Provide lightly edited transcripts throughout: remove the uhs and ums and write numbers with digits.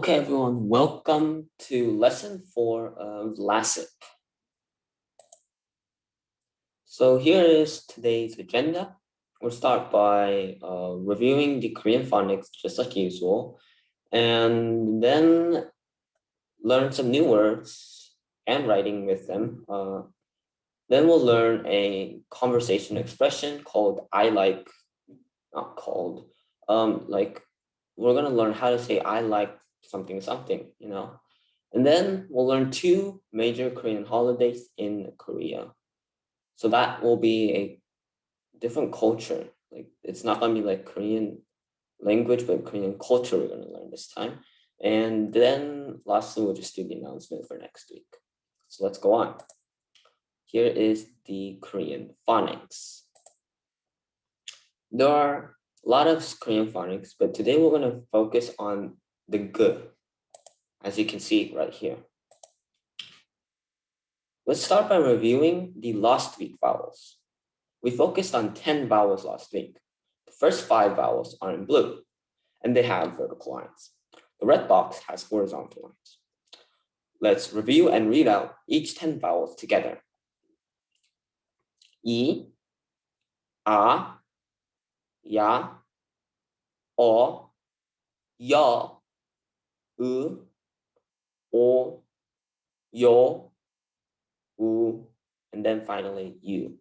Okay, everyone, welcome to lesson 4 of LASIK. So here is today's agenda. We'll start by reviewing the Korean phonics just like usual, and then learn some new words and writing with them. Then we'll learn a conversation expression called I like, not called, like we're gonna learn how to say I like something, And then we'll learn 2 major Korean holidays in Korea. So that will be a different culture. Like it's not gonna be like Korean language, but Korean culture we're gonna learn this time. And then lastly, we'll just do the announcement for next week. So let's go on. Here is the Korean phonics. There are a lot of Korean phonics, but today we're gonna focus on the G, as you can see right here. Let's start by reviewing the last week vowels. We focused on 10 vowels last week. The first 5 vowels are in blue, and they have vertical lines. The red box has horizontal lines. Let's review and read out each 10 vowels together. I, A, Ya, O, Yo, U, O, Yo, U, and then finally U.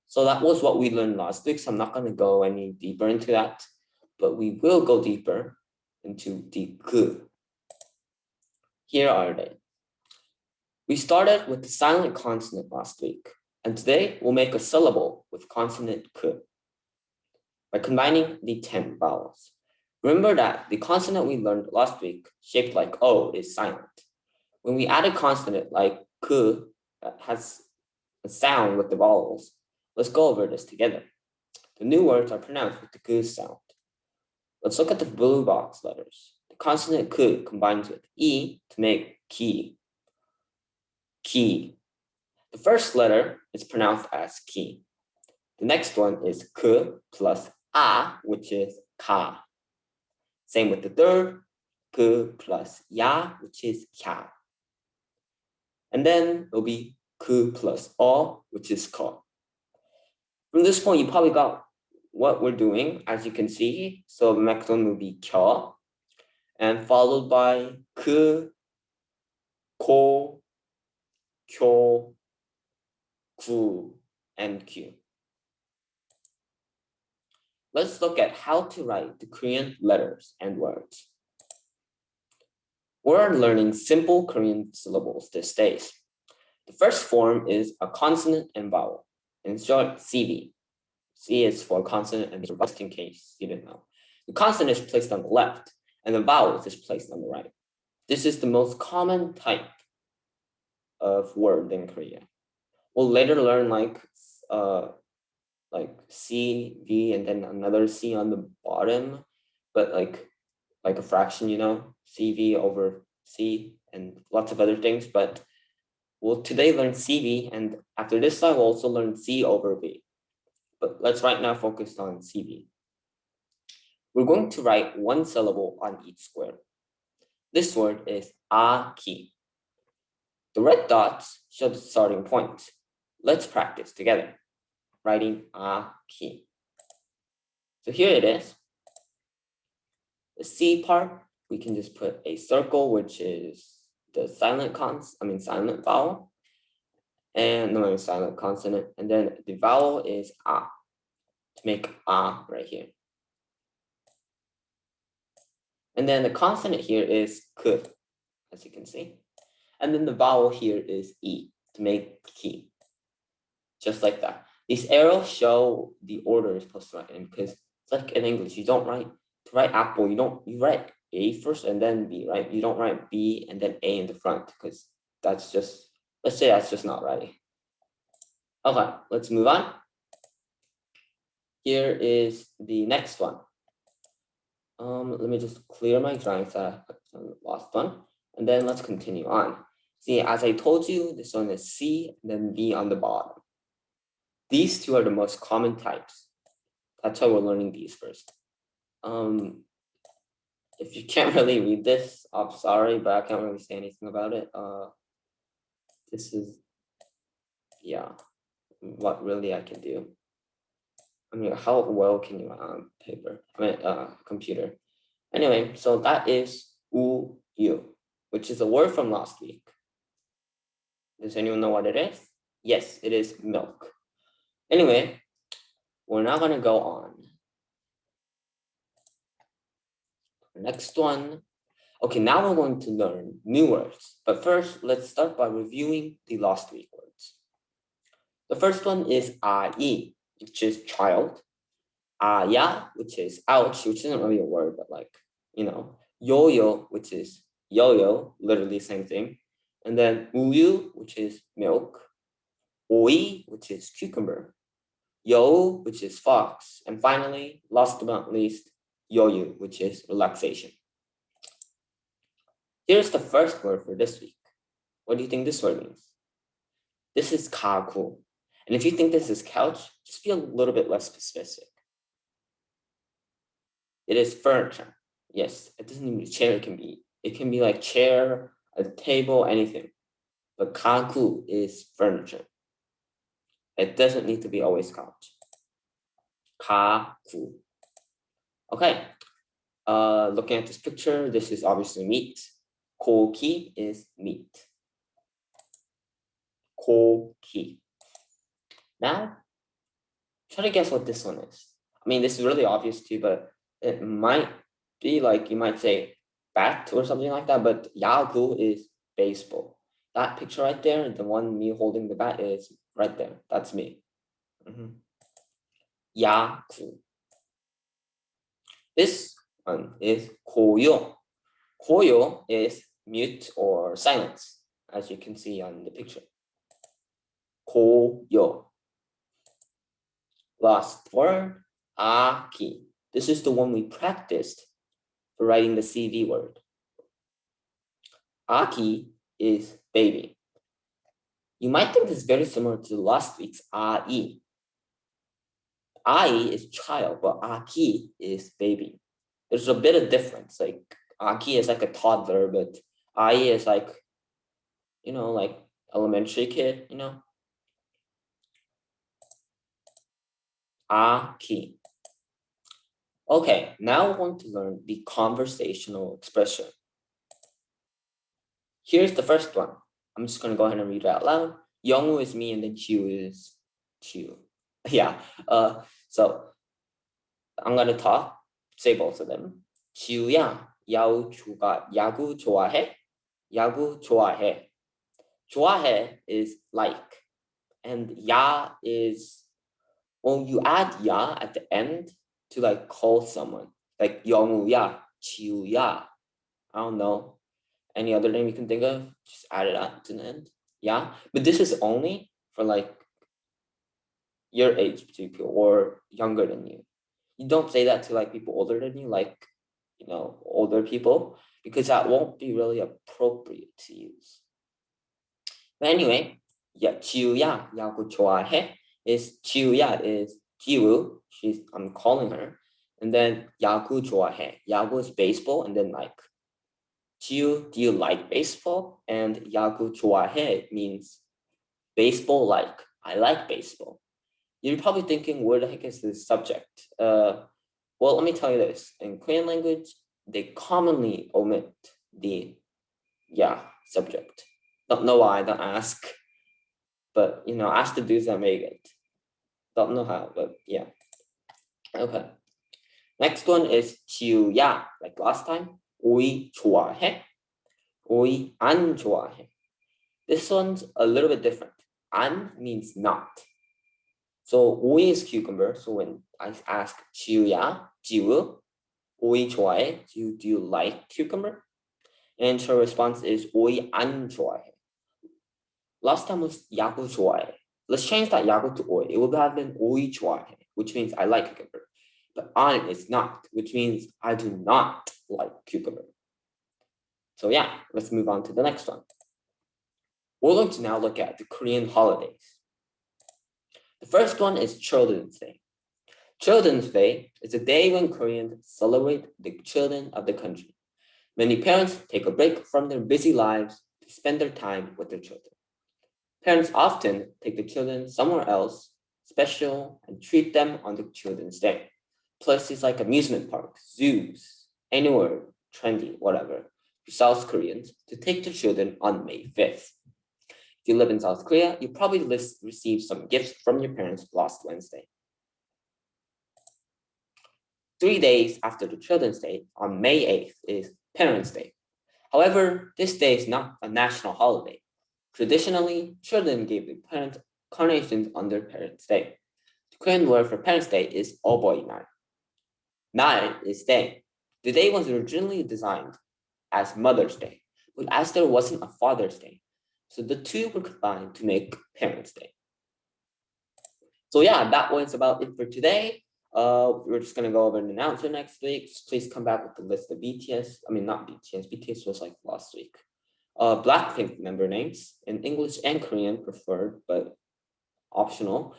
So that was what we learned last week, so I'm not going to go any deeper into that, but we will go deeper into the G. Here are they. We started with the silent consonant last week, and today we'll make a syllable with consonant K by combining the 10 vowels. Remember that the consonant we learned last week, shaped like O, is silent. When we add a consonant like K that has a sound with the vowels, let's go over this together. The new words are pronounced with the K sound. Let's look at the blue box letters. The consonant K combines with E to make ki. Ki. The first letter is pronounced as ki. The next one is K plus A, which is ka. Same with the third, K plus Ya, which is kya. And then it'll be K plus O, which is ka. From this point, you probably got what we're doing, as you can see. So the next one will be kya, and followed by K, ko, kyo, ku, and q. Let's look at how to write the Korean letters and words. We're learning simple Korean syllables these days. The first form is a consonant and vowel, in short, CV. C is for consonant and vowel, just in case you didn't know. The consonant is placed on the left, and the vowel is placed on the right. This is the most common type of word in Korea. We'll later learn like C, V, and then another C on the bottom, but like a fraction, CV over C and lots of other things. But we'll today learn CV, and after this slide, we'll also learn C over V. But let's right now focus on CV. We're going to write one syllable on each square. This word is ki. The red dots show the starting point. Let's practice together, writing ki. So here it is. The C part, we can just put a circle, which is the silent vowel, and silent consonant, and then the vowel is a, to make a right here. And then the consonant here is k, as you can see. And then the vowel here is e, to make ki. Just like that. These arrows show the order you're supposed to write in, because it's like in English, you don't write, to write apple, you write A first and then B, right? You don't write B and then A in the front, because that's just, let's say that's just not right. Okay, let's move on. Here is the next one. Let me just clear my drawing so I lost one, and then let's continue on. See, as I told you, this one is C, and then B on the bottom. These two are the most common types. That's why we're learning these first. If you can't really read this, I'm sorry, but I can't really say anything about it. This is, yeah, what really I can do. I mean, how well can you paper? I mean, computer. Anyway, so that is uyu, which is a word from last week. Does anyone know what it is? Yes, it is milk. Anyway, we're now gonna go on. Next one. Okay, now we're going to learn new words. But first, let's start by reviewing the last week words. The first one is ai, which is child. Aya, which is ouch, which isn't really a word, but like, yo-yo, which is yo-yo, literally same thing. And then uyu, which is milk. Oi, which is cucumber. Yo, which is fox. And finally, last but not least, yoyu, which is relaxation. Here's the first word for this week. What do you think this word means? This is kaku. And if you think this is couch, just be a little bit less specific. It is furniture. Yes, it doesn't even chair. It can be like chair, a table, anything. But kaku is furniture. It doesn't need to be always couch. Kaku. Okay. Looking at this picture, this is obviously meat. Koki is meat. Koki. Now, try to guess what this one is. I mean, this is really obvious too, but it might be like you might say bat or something like that. But yaku is baseball. That picture right there, the one me holding the bat is right there. That's me. Yaku. This one is koyo. Koyo is mute or silence, as you can see on the picture. Koyo. Last word, aki. This is the one we practiced for writing the CV word. Aki is baby. You might think this is very similar to last week's ai. Ai is child, but aki is baby. There's a bit of difference. Like aki is like a toddler, but ai is like, like elementary kid, Aki. Okay, now I want to learn the conversational expression. Here's the first one. I'm just gonna go ahead and read it out loud. Youngwoo is me and then Chiu is Chiu. Yeah. So I'm gonna talk, say both of them. 지우야, 야구 좋아해? 야구 좋아해. 좋아해 is like, and ya is, well, you add ya at the end to like call someone, like 영우야, 지우야. I don't know any other name you can think of. Just add it at the end. Yeah, but this is only for like your age people or younger than you. You don't say that to like people older than you, like older people, because that won't be really appropriate to use. But anyway, yeah, 지우야, 야구 좋아해 is 지우야 is 지우. I'm calling her, and then 야구 좋아해. 야구 is baseball, and then like 지우, do you like baseball? And 야구 좋아해 means baseball like. I like baseball. You're probably thinking, where the heck is this subject? Well, let me tell you this. In Korean language, they commonly omit the subject. Don't know why, don't ask. But ask the dudes that make it. Don't know how, but yeah. Okay. Next one is 지우야, like last time. 오이 좋아해? 오이 안 좋아해? This one's a little bit different. 안 means not. So 오이 is cucumber. So when I ask 지우야, 지우, 오이 좋아해? Do you like cucumber? And her response is 오이 안 좋아해. Last time was 야구 좋아해. Let's change that 야구 to 오이. It would have been 오이 좋아해, which means I like cucumber. But 안 is not, which means I do not like cucumber. So yeah, let's move on to the next one. We're going to now look at the Korean holidays. The first one is Children's Day. Children's Day is a day when Koreans celebrate the children of the country. Many parents take a break from their busy lives to spend their time with their children. Parents often take the children somewhere else special and treat them on the Children's Day. Places like amusement parks, zoos, anywhere trendy, whatever, to South Koreans to take their children on May 5th. If you live in South Korea, you probably received some gifts from your parents last Wednesday. 3 days after the Children's Day, on May 8th, is Parents' Day. However, this day is not a national holiday. Traditionally, children gave the parents carnations on their Parents' Day. The Korean word for Parents' Day is 어버이날. 날 is day. The day was originally designed as Mother's Day, but as there wasn't a Father's Day, so the two were combined to make Parents' Day. So yeah, that was about it for today. We're just gonna go over an announcement next week. Just please come back with the list of BTS. I mean, not BTS. BTS was like last week. Blackpink member names in English and Korean preferred, but optional.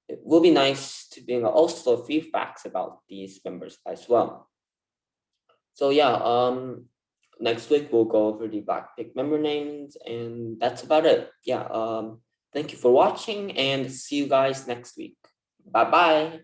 It will be nice to bring also a few facts about these members as well. So yeah, next week we'll go over the Blackpink member names, and that's about it. Yeah. Thank you for watching, and see you guys next week. Bye bye.